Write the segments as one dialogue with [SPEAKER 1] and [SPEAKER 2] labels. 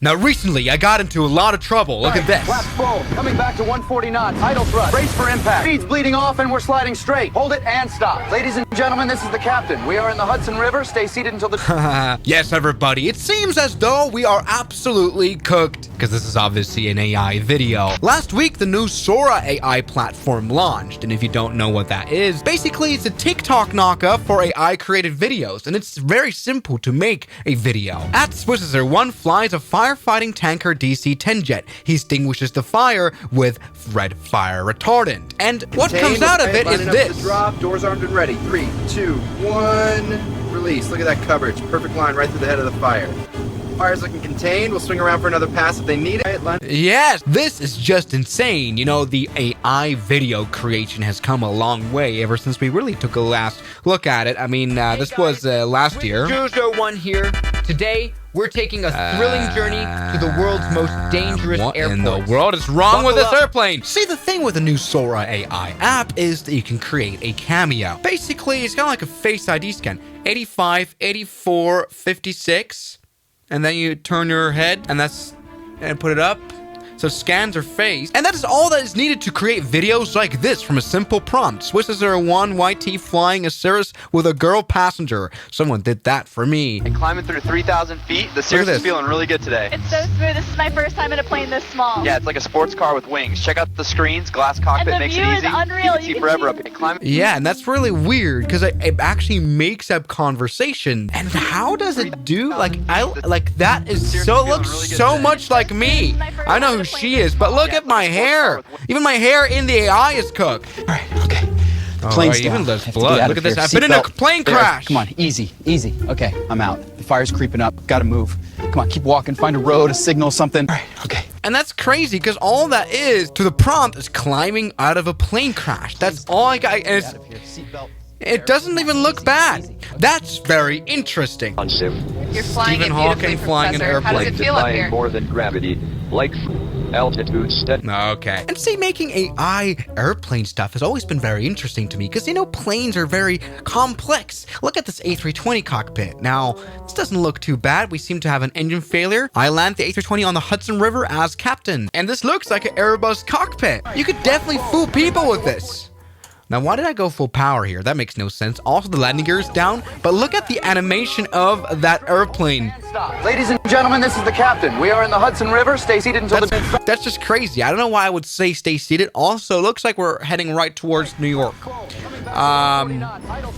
[SPEAKER 1] Now recently, I got into a lot of trouble. Look at this.
[SPEAKER 2] Flaps full. Coming back to 140 knots. Idle thrust. Brace for impact. Speed's bleeding off and we're sliding straight. Hold it and stop. Ladies and gentlemen, this is the captain. We are in the Hudson River. Stay seated until the...
[SPEAKER 1] Yes, everybody. It seems as though we are absolutely cooked, because this is obviously an AI video. Last week, the new Sora AI platform launched, and if you don't know what that is, basically it's a TikTok knockoff for AI-created videos, and it's very simple to make a video. At Swisser1 flies a firefighting tanker DC-10 jet. He extinguishes the fire with red fire retardant. And what comes out of it is this.
[SPEAKER 3] Drop, doors armed and ready. 3, 2, 1. Release. Look at that coverage. Perfect line right through the head of the fire. Fire's looking contained. We'll swing around for another pass if they need it.
[SPEAKER 1] Yes, this is just insane. You know, the AI video creation has come a long way ever since we really took a last look at it. I mean, this was last year. One here. Today, we're taking a thrilling journey to the world's most dangerous airport. What in the world is wrong with this airplane? See, the thing with the new Sora AI app is that you can create a cameo. Basically, it's kind of like a Face ID scan. 85, 84, 56. And then you turn your head and put it up. So scans your face. And that is all that is needed to create videos like this from a simple prompt. Swisser1 YT flying a Cirrus with a girl passenger. Someone did that for me.
[SPEAKER 4] And climbing through 3,000 feet, the Cirrus is feeling really good today.
[SPEAKER 5] It's so smooth. This is my first time in a plane this small.
[SPEAKER 4] Yeah, it's like a sports car with wings. Check out the screens. Glass cockpit makes it easy.
[SPEAKER 5] And the view is unreal.
[SPEAKER 4] You can see forever up here.
[SPEAKER 1] Yeah, and that's really weird because it actually makes up conversation. And how does it do? That is so looks so much like me. I know who she is, but look at my hair. Even my hair in the AI is cooked.
[SPEAKER 2] All right, okay.
[SPEAKER 1] Plane's even there's blood. Look at this. I've been in a plane crash.
[SPEAKER 2] Come on, easy, easy. Okay, I'm out. The fire's creeping up. Gotta move. Come on, keep walking. Find a road, a signal, something. All right, okay.
[SPEAKER 1] And that's crazy because all that is to the prompt is climbing out of a plane crash. That's all I got. And it doesn't even look bad. That's very interesting.
[SPEAKER 6] You're flying
[SPEAKER 1] Stephen Hawking flying an airplane.
[SPEAKER 6] How does it feel up here?
[SPEAKER 7] More than gravity, like altitude steady.
[SPEAKER 1] Okay. And see, making AI airplane stuff has always been very interesting to me because, you know, planes are very complex. Look at this A320 cockpit. Now, this doesn't look too bad. We seem to have an engine failure. I land the A320 on the Hudson River as captain. And this looks like an Airbus cockpit. You could definitely fool people with this. Now, why did I go full power here? That makes no sense. Also, the landing gear is down, but look at the animation of that airplane.
[SPEAKER 2] Ladies and gentlemen, this is the captain. We are in the Hudson River. Stay seated until
[SPEAKER 1] That's just crazy. I don't know why I would say stay seated. Also, looks like we're heading right towards New York.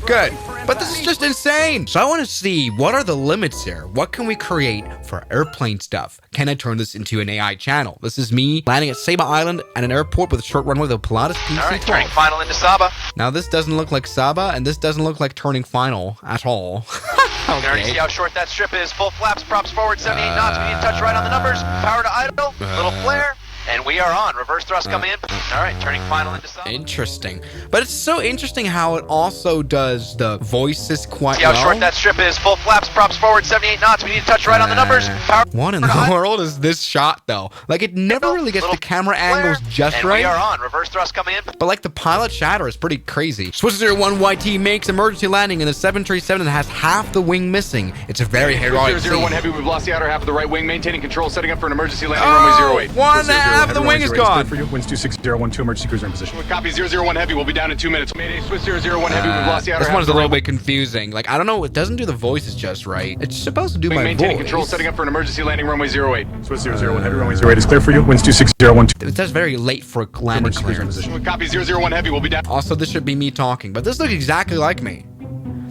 [SPEAKER 1] Good. But this is just insane. So I want to see, what are the limits here? What can we create for airplane stuff? Can I turn this into an AI channel? This is me landing at Saba Island at an airport with a short runway with a Pilatus PC-12.
[SPEAKER 4] All right, turning final into Saba.
[SPEAKER 1] Now, this doesn't look like Saba, and this doesn't look like turning final at all.
[SPEAKER 4] Okay. You can already see how short that strip is. Full flaps, props forward, 78 knots. We need to touch right on the numbers. Power to idle, little flare. And we are on. Reverse thrust coming in. All right, turning final into Saba.
[SPEAKER 1] Interesting. But it's so interesting how it also does the voices quite
[SPEAKER 4] well. See how short that strip is. Full flaps, props forward, 78 knots. We need to touch right on the numbers. Power
[SPEAKER 1] what in the world is this shot, though? Like, it never really gets the camera angles just
[SPEAKER 4] and
[SPEAKER 1] right.
[SPEAKER 4] We are on. Reverse thrust coming in.
[SPEAKER 1] But, like, the pilot shatter is pretty crazy. Swisser1 YT makes emergency landing in a 737 that has half the wing missing. It's a very heroic scene.
[SPEAKER 8] 001 Heavy, we've lost the outer half of the right wing. Maintaining control, setting up for an emergency landing, runway 08.
[SPEAKER 1] One and a half of the wing is gone.
[SPEAKER 8] For you. Winds 26012, emergency cruiser in position. Copy 001 Heavy, we'll be down in 2 minutes. Mayday, Swiss 001 Heavy, we've lost the outer half.
[SPEAKER 1] This one's a little bit confusing. Like, I don't know, it doesn't do the voices just right. It's supposed to do my
[SPEAKER 8] maintaining
[SPEAKER 1] voice.
[SPEAKER 8] Control, setting up for an emergency landing, runway 08. Swiss 001 Heavy, runway 08 is clear for you. Winds 26012.
[SPEAKER 1] It says very late for landing clearance.
[SPEAKER 8] Copy 001 Heavy, we'll be down.
[SPEAKER 1] Also, this should be me talking, but this looks exactly like me.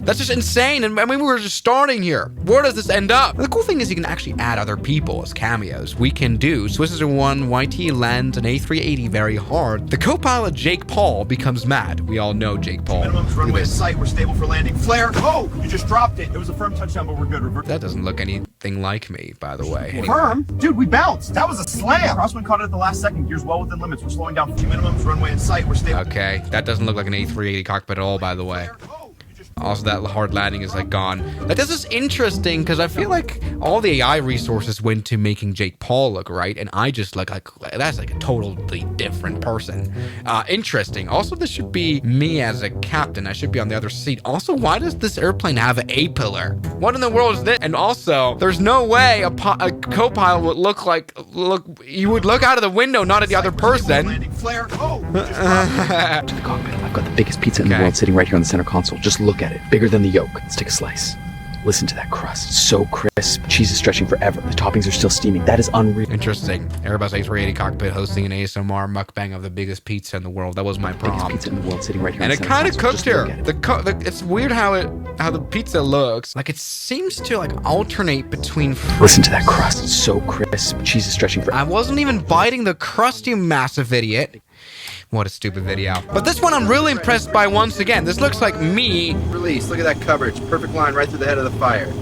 [SPEAKER 1] That's just insane, and I mean, we were just starting here. Where does this end up? The cool thing is you can actually add other people as cameos. We can do Swisser1 YT lands an A380 very hard. The co-pilot Jake Paul becomes mad. We all know Jake Paul.
[SPEAKER 3] Minimums, runway in sight. We're stable for landing. Flare. Oh, you just dropped it. It was a firm touchdown, but we're good. Reverse.
[SPEAKER 1] That doesn't look anything like me, by the way. Anyway.
[SPEAKER 3] Firm? Dude, we bounced. That was a slam. Crosswind caught it at the last second. Gears well within limits. We're slowing down. Minimums, runway in sight. We're stable.
[SPEAKER 1] Okay, that doesn't look like an A380 cockpit at all, by the way. Also, that hard landing is like gone. Like, this is interesting because I feel like all the AI resources went to making Jake Paul look right, and I just look like that's like a totally different person. Interesting. Also, this should be me as a captain. I should be on the other seat. Also, why does this airplane have an A-pillar? What in the world is this? And also, there's no way a co-pilot would you would look out of the window, not at the other person.
[SPEAKER 3] Flare. Oh!
[SPEAKER 2] To the cockpit. I've got the biggest pizza in the world sitting right here on the center console. Just look at it. Bigger than the yolk. Let's take a slice. Listen to that crust. So crisp. Cheese is stretching forever. The toppings are still steaming. That is unreal.
[SPEAKER 1] Interesting. Airbus A380 cockpit hosting an ASMR mukbang of the biggest pizza in the world. That was my prompt.
[SPEAKER 2] Biggest pizza in the world sitting right here.
[SPEAKER 1] And
[SPEAKER 2] on the
[SPEAKER 1] it kind of
[SPEAKER 2] center
[SPEAKER 1] cooked
[SPEAKER 2] console.
[SPEAKER 1] here.
[SPEAKER 2] Just look at it.
[SPEAKER 1] It's weird how the pizza looks. Like, it seems to like alternate between.
[SPEAKER 2] Listen to that crust. So crisp. Cheese is stretching forever.
[SPEAKER 1] I wasn't even biting the crust, you massive idiot. What a stupid video. But this one I'm really impressed by once again. This looks like me.
[SPEAKER 3] Release. Look at that coverage. Perfect line right through the head of the fire.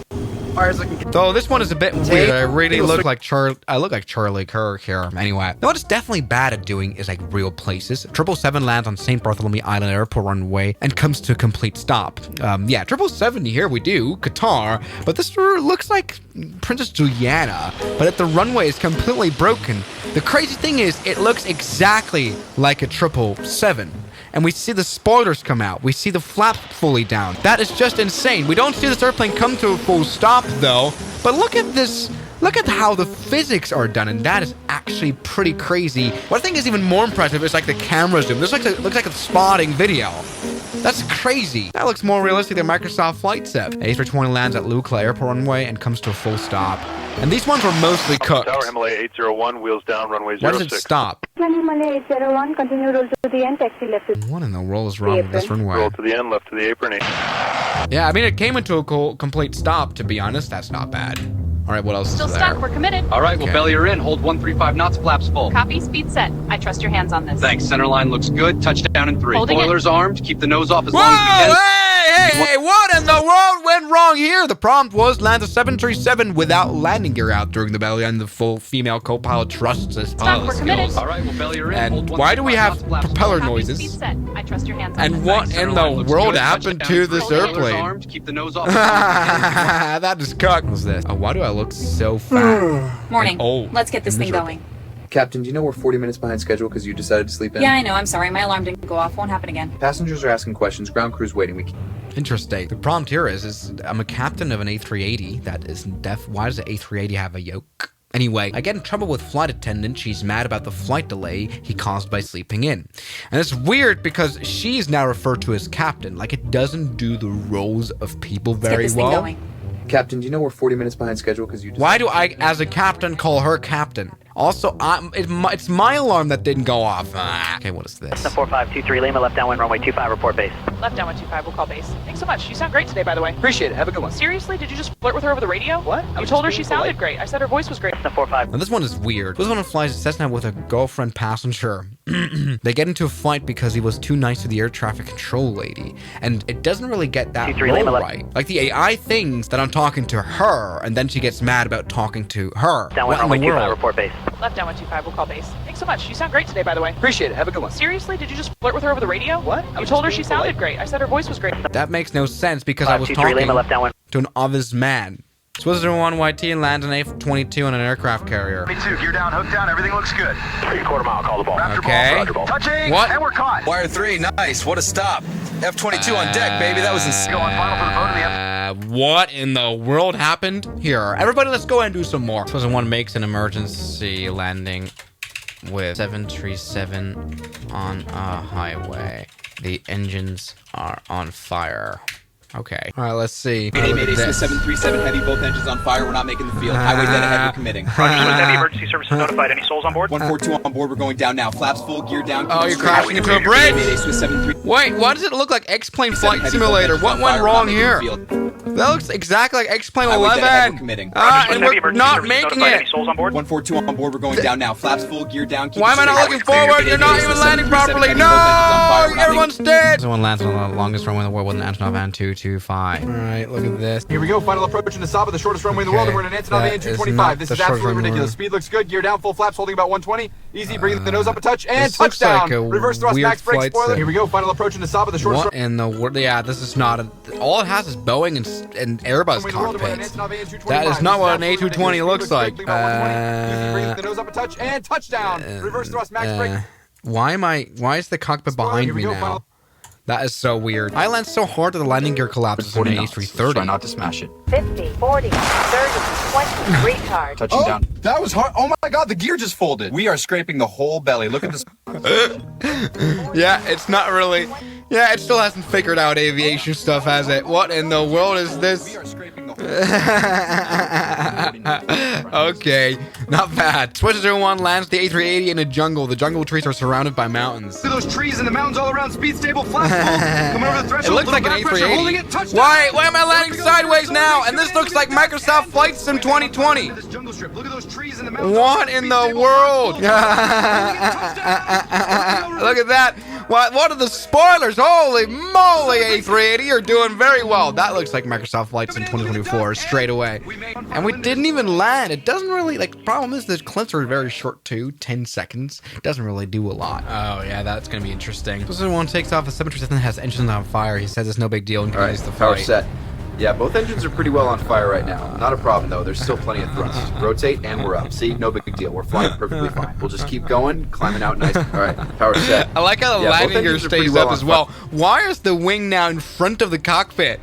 [SPEAKER 3] Fire's looking...
[SPEAKER 1] Though this one is a bit weird. I really look like Charlie Kirk here. Anyway, what it's definitely bad at doing is like real places. 777 lands on St. Bartholomew Island Airport runway and comes to a complete stop. Yeah, 777 here we do, Qatar, but this looks like Princess Juliana, but the runway is completely broken. The crazy thing is, it looks exactly like a 777. And we see the spoilers come out. We see the flap fully down. That is just insane. We don't see this airplane come to a full stop, though. But look at this. Look at how the physics are done, and that is actually pretty crazy. What I think is even more impressive is like the camera zoom. This looks like a spotting video. That's crazy. That looks more realistic than Microsoft Flight Sim. A320 lands at Lukla Airport runway and comes to a full stop. And these ones were mostly cooked.
[SPEAKER 9] Tower Himalaya 801, wheels down, runway 06.
[SPEAKER 1] Why does it stop?
[SPEAKER 10] Himalaya 801, continue roll to the end, taxi left.
[SPEAKER 1] What in the world is wrong with this runway?
[SPEAKER 9] Roll to the end, left to the apron.
[SPEAKER 1] Yeah, I mean, it came into a complete stop, to be honest. That's not bad. All right, what else
[SPEAKER 5] Still
[SPEAKER 1] is there?
[SPEAKER 5] stuck. We're committed.
[SPEAKER 11] All right, well, belly her in. Hold 135 knots, flaps full.
[SPEAKER 5] Copy. Speed set. I trust your hands on this.
[SPEAKER 11] Thanks. Center line looks good. Touchdown in 3.
[SPEAKER 5] Holding
[SPEAKER 11] Spoilers armed. Keep the nose off as
[SPEAKER 1] Whoa,
[SPEAKER 11] long as we can.
[SPEAKER 1] hey, what in the world went wrong here? The prompt was land a 737 without landing gear out during the belly, and the full female co-pilot trusts his
[SPEAKER 5] Stop. We're committed.
[SPEAKER 11] All right, well, belly her in.
[SPEAKER 1] And
[SPEAKER 11] Hold
[SPEAKER 1] why do we have
[SPEAKER 11] 135 knots, flaps
[SPEAKER 1] propeller
[SPEAKER 11] full.
[SPEAKER 1] noises?
[SPEAKER 5] Speed set. I trust your hands on
[SPEAKER 1] And
[SPEAKER 5] this.
[SPEAKER 1] what
[SPEAKER 11] Thanks. Center
[SPEAKER 1] in
[SPEAKER 11] line
[SPEAKER 1] the
[SPEAKER 11] looks
[SPEAKER 1] world
[SPEAKER 11] good.
[SPEAKER 1] happened
[SPEAKER 11] Touchdown
[SPEAKER 1] to
[SPEAKER 11] in 3.
[SPEAKER 1] this
[SPEAKER 11] Spoilers
[SPEAKER 1] airplane?
[SPEAKER 11] armed. Keep the nose off as long as we can.
[SPEAKER 1] That is cooked. What's this? Oh, why do I look so fat?
[SPEAKER 6] Morning.
[SPEAKER 1] Oh,
[SPEAKER 6] Let's get this thing going.
[SPEAKER 2] Captain, do you know we're 40 minutes behind schedule because you decided to sleep in?
[SPEAKER 6] Yeah, I know. I'm sorry. My alarm didn't go off. Won't happen again.
[SPEAKER 2] Passengers are asking questions. Ground crew's waiting.
[SPEAKER 1] Interesting. The prompt here is I'm a captain of an A380 that is deaf. Why does the A380 have a yoke? Anyway, I get in trouble with flight attendant. She's mad about the flight delay he caused by sleeping in. And it's weird because she's now referred to as captain. Like, it doesn't do the roles of people
[SPEAKER 6] Let's get
[SPEAKER 1] very
[SPEAKER 6] this thing
[SPEAKER 1] well.
[SPEAKER 6] going.
[SPEAKER 2] Captain, do you know we're 40 minutes behind schedule because you decided...
[SPEAKER 1] Why do I, as a captain, call her captain? Also, it's my alarm that didn't go off. Okay, what is this?
[SPEAKER 12] 4523 Lima, left downwind, runway 25, report base.
[SPEAKER 13] Left downwind 25, we'll call base. Thanks so much. You sound great today, by the way.
[SPEAKER 2] Appreciate it. Have a good one.
[SPEAKER 13] Seriously? Did you just flirt with her over the radio?
[SPEAKER 2] What?
[SPEAKER 13] I told her she sounded great. I said her voice was great.
[SPEAKER 12] 45.
[SPEAKER 1] Now, this one is weird. This one flies a Cessna with a girlfriend passenger. They get into a fight because he was too nice to the air traffic control lady. And it doesn't really get that role right. Like, the AI thinks that I'm talking to her, and then she gets mad about talking to her.
[SPEAKER 12] Downwind, runway 25, report base.
[SPEAKER 13] Left downwind 25, we'll call base. Thanks so much. You sound great today, by the way.
[SPEAKER 2] Appreciate it. Have a good one.
[SPEAKER 13] Seriously? Did you just flirt with her over the radio?
[SPEAKER 2] What?
[SPEAKER 13] I told her she sounded great. I said her voice was great.
[SPEAKER 1] That makes no sense because I was talking
[SPEAKER 12] Lima, left downwind.
[SPEAKER 1] to an obvious man. Swizzler 1 YT and lands an A22 on an aircraft carrier.
[SPEAKER 9] Me too, gear down, hook down, everything looks good. 3/4 mile, call the ball. Raptor
[SPEAKER 1] Okay.
[SPEAKER 9] ball, Raptor ball. Touching,
[SPEAKER 1] What?
[SPEAKER 9] and we're caught.
[SPEAKER 14] Wire 3, nice. What a stop. F-22 on deck, baby. That was insane.
[SPEAKER 9] Go on final for the vote in the
[SPEAKER 1] What in the world happened here? Everybody, let's go and do some more. Swizzler 1 makes an emergency landing with 737 on a highway. The engines are on fire. Okay. All right, let's see.
[SPEAKER 14] Mayday, Swiss 737 Heavy, both engines on fire. We're not making the field. Highway dead ahead, we're committing.
[SPEAKER 12] Heavy emergency services notified. Any souls on board?
[SPEAKER 14] 142 on board, we're going down now. Flaps full, gear down.
[SPEAKER 1] Oh, you're crashing into a bridge?
[SPEAKER 14] Mayday, Swiss 73.
[SPEAKER 1] Wait, why does it look like X-Plane Flight Simulator? What went wrong here? That looks exactly like X-Plane
[SPEAKER 14] Highway dead ahead,
[SPEAKER 1] 11.
[SPEAKER 14] we're committing.
[SPEAKER 1] And we're not making it.
[SPEAKER 12] Any souls on board?
[SPEAKER 14] 142 on board. We're going down now. Flaps full, gear down.
[SPEAKER 1] Why am I not looking forward? You're not even landing properly. No! Everyone's dead. Someone lands on the longest runway in the world with an Antonov AN225. All right, look at this.
[SPEAKER 8] Here we go. Final approach in the Saba, the shortest runway in the world. And we're in an Antonov AN225. This is absolutely ridiculous. Speed looks good. Gear down. Full flaps holding about 120. Easy. Bringing the nose up a touch. And touchdown.
[SPEAKER 1] Like
[SPEAKER 8] reverse thrust, max brake, spoiler. Here we go. Final approach in the Saba, the shortest.
[SPEAKER 1] What in the world? Yeah, this is not all it has is Boeing and Airbus cockpits. That is not what an A220 looks like.
[SPEAKER 8] Bringing the nose up a touch and touchdown. Reverse thrust, max brake.
[SPEAKER 1] Why is the cockpit behind me now? That is so weird. I land so hard that the landing gear collapses on an A330.
[SPEAKER 14] Try not to smash it.
[SPEAKER 10] 50, 40, 30, 20, retard.
[SPEAKER 14] Touching down.
[SPEAKER 8] That was hard. Oh my god, the gear just folded. We are scraping the whole belly. Look at this.
[SPEAKER 1] Yeah, it's not really. Yeah, it still hasn't figured out aviation stuff, has it? What in the world is this? Okay, not bad. Switch 01 lands the A380 in a jungle. The jungle trees are surrounded by mountains.
[SPEAKER 8] Look at those trees and the mountains all around. Speed stable, flat full. Coming over the threshold.
[SPEAKER 1] It looks like an A380. Why am I landing sideways now? And this looks like Microsoft Flight Sim 2020.
[SPEAKER 8] This jungle strip. Look at those trees and the mountains.
[SPEAKER 1] What in the world? Look at that. What are the spoilers? Holy moly, A380, you're doing very well. That looks like Microsoft Flight Sim 2024 straight away. And we didn't even land. It doesn't really, like, the problem is the clips are very short too, 10 seconds. It doesn't really do a lot. Oh, yeah, that's going to be interesting. This one takes off, the 737 has engines on fire. He says it's no big deal and continues the flight.
[SPEAKER 3] Power set. Yeah, both engines are pretty well on fire right now. Not a problem, though. There's still plenty of thrust. Rotate, and we're up. See? No big deal. We're flying perfectly fine. We'll just keep going, climbing out nice. All right, power set.
[SPEAKER 1] I like how the landing gear stays up as well. Why is the wing now in front of the cockpit?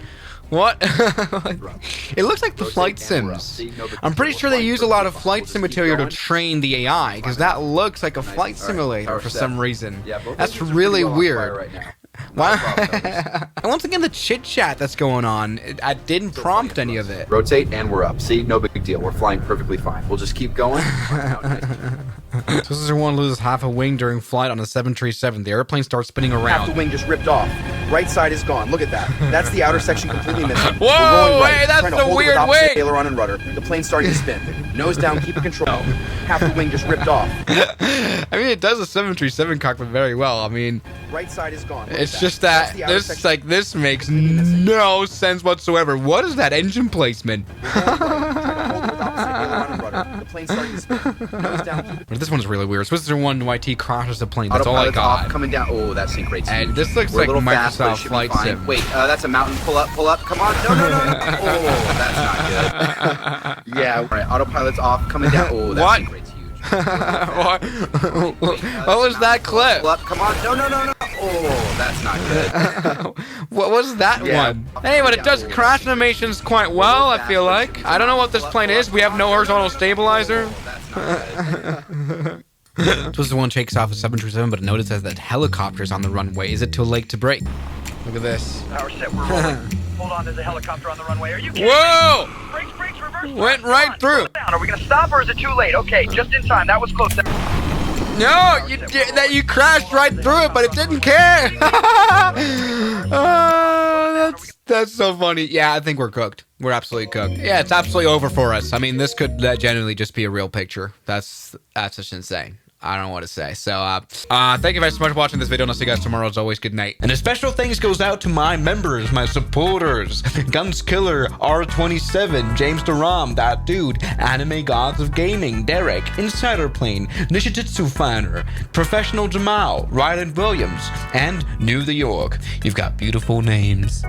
[SPEAKER 1] What? It looks like the flight sims. I'm pretty sure they use a lot of flight sim material to train the AI, because that looks like a flight simulator for some reason. That's really weird. Wow. And once again, the chit chat that's going on, I didn't prompt any of it.
[SPEAKER 3] Rotate, and we're up. See? No big deal. We're flying perfectly fine. We'll just keep going.
[SPEAKER 1] This one loses half a wing during flight on a 737. The airplane starts spinning around.
[SPEAKER 15] Half the wing just ripped off. Right side is gone. Look at that. That's the outer section completely missing.
[SPEAKER 1] Whoa, hey, that's a weird wing.
[SPEAKER 15] Aileron and rudder. The plane's starting to spin. Nose down, keep it control. Half the wing just ripped off.
[SPEAKER 1] I mean, it does a 737 cockpit very well. I mean,
[SPEAKER 15] right side is gone.
[SPEAKER 1] It's just that this makes no sense whatsoever. What is that engine placement?
[SPEAKER 15] The plane's starting to spin. Nose down,
[SPEAKER 1] but this one's really weird. Swiss 1 YT crashes the plane. That's all I got.
[SPEAKER 3] Coming down. Oh, that sync rate's huge.
[SPEAKER 1] And this looks like Microsoft Flight Sim.
[SPEAKER 3] Wait, that's a mountain. Pull up, pull up. Come on. No. Oh, that's not good. Yeah. All right, autopilot's off. Coming down. Oh, that sync rate's huge.
[SPEAKER 1] What was that clip?
[SPEAKER 3] Pull up. Come on. No. Oh, that's not good.
[SPEAKER 1] What was that one? Hey, but it does crash animations quite well, I feel like. I don't know what this plane is. We have no horizontal stabilizer. This one takes off a 737, but notice it that helicopters on the runway. Is it too late to brake? Look at this.
[SPEAKER 12] Power set, we're rolling. Hold on, there's a helicopter on the runway. Are you kidding?
[SPEAKER 1] Whoa!
[SPEAKER 12] Brakes, reverse.
[SPEAKER 1] Went right through.
[SPEAKER 12] Are we gonna stop or is it too late? Okay, just in time. That was close.
[SPEAKER 1] No, you crashed right through it, but it didn't care. That's so funny. Yeah, I think we're cooked. We're absolutely cooked. Yeah, it's absolutely over for us. I mean, this could genuinely just be a real picture. That's just insane. I don't know what to say. So, thank you guys so much for watching this video, and I'll see you guys tomorrow. As always, good night. And a special thanks goes out to my members, my supporters, Guns Killer, R27, James Duram, That Dude, Anime Gods of Gaming, Derek, Insider Plane, Nishijitsu Finer, Professional Jamal, Ryland Williams, and New the York. You've got beautiful names.